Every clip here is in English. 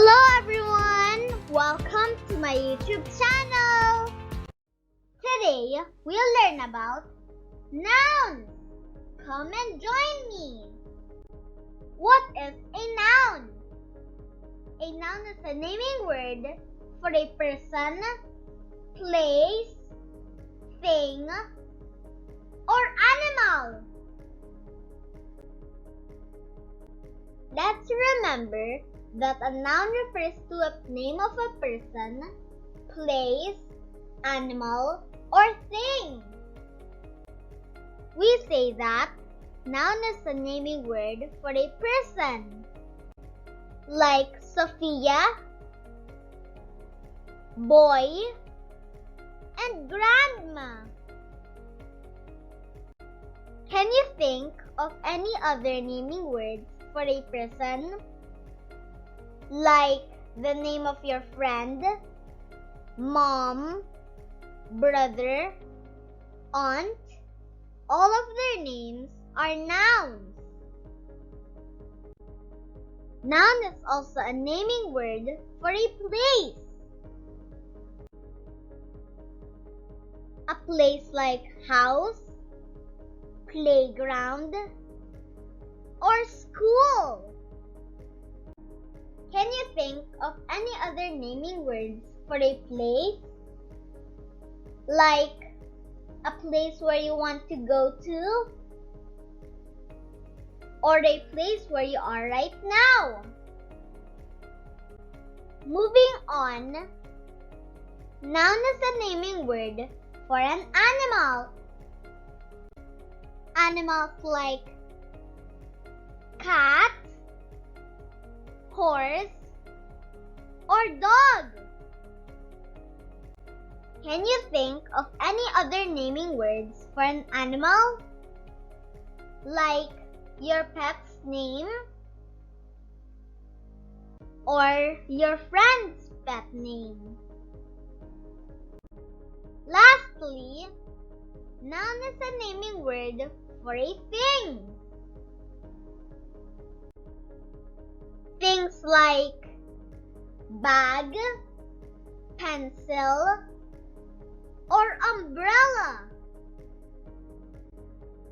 Hello everyone! Welcome to my YouTube channel! Today, we'll learn about nouns. Come and join me! What is a noun? A noun is a naming word for a person, place, thing, or animal. Let's remember that a noun refers to a name of a person, place, animal, or thing. We say that noun is a naming word for a person, like Sophia, boy, and grandma. Can you think of any other naming words for a person? Like the name of your friend, mom, brother, aunt, all of their names are nouns. Noun is also a naming word for a place. A place like house, playground, or school. Can you think of any other naming words for a place? Like a place where you want to go to? Or a place where you are right now? Moving on, noun is a naming word for an animal. Animals like cat, horse, or dog. Can you think of any other naming words for an animal? Like your pet's name or your friend's pet name. Lastly, noun is a naming word for a thing. Things like bag, pencil, or umbrella.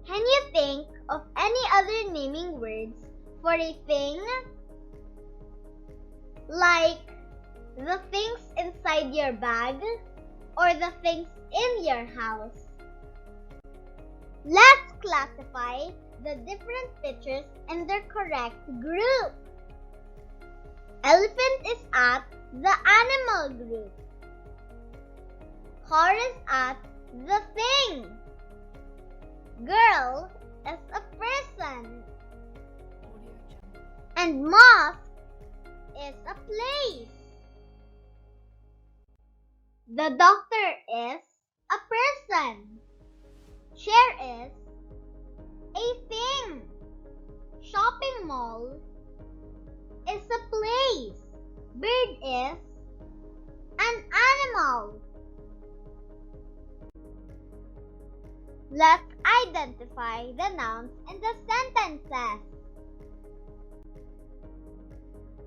Can you think of any other naming words for a thing? Like the things inside your bag or the things in your house. Let's classify the different pictures in their correct group. Elephant is at the animal group. Car is at the thing. Girl is a person. And mosque is a place. The doctor is a person. Chair is a thing. Shopping mall is a place. Bird is an animal. Let's identify the nouns in the sentences.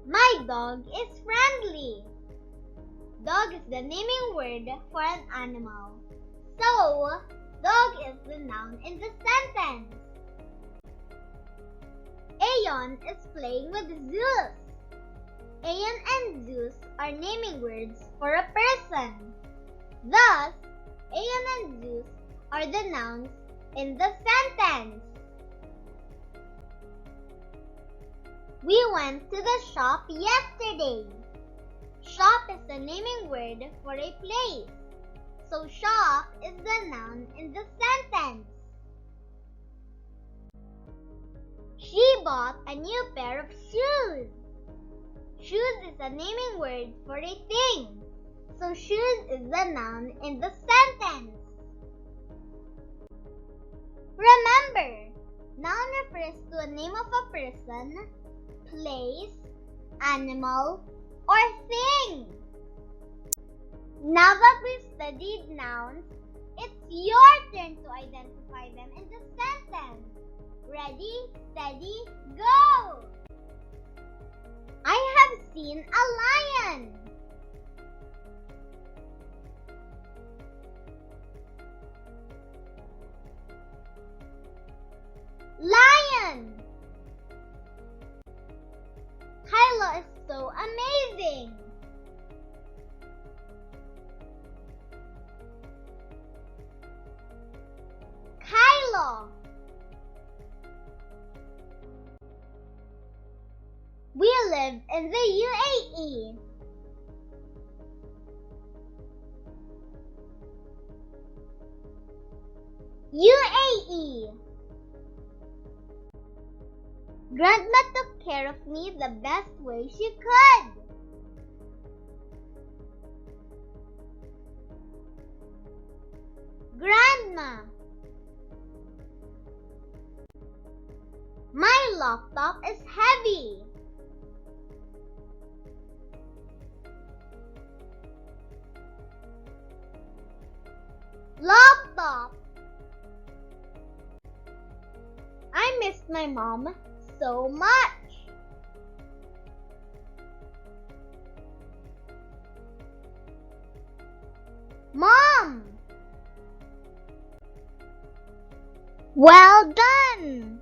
My dog is friendly. Dog is the naming word for an animal. So, dog is the noun in the sentence. Aeon is playing with Zeus. Aeon and Zeus are naming words for a person. Thus, Aeon and Zeus are the nouns in the sentence. We went to the shop yesterday. Shop is the naming word for a place. So, shop is the noun in the sentence. She bought a new pair of shoes. Shoes is a naming word for a thing. So, shoes is the noun in the sentence. Remember, noun refers to a name of a person, place, animal, or thing. Now that we've studied nouns, it's your turn to identify them in the sentence. Ready, steady, go! I have have seen a lion. Lion. Kylo is so amazing. Kylo. We live in the UAE. UAE. Grandma took care of me the best way she could. Grandma. My laptop is heavy. Laptop. I missed my mom so much. Mom. Well done.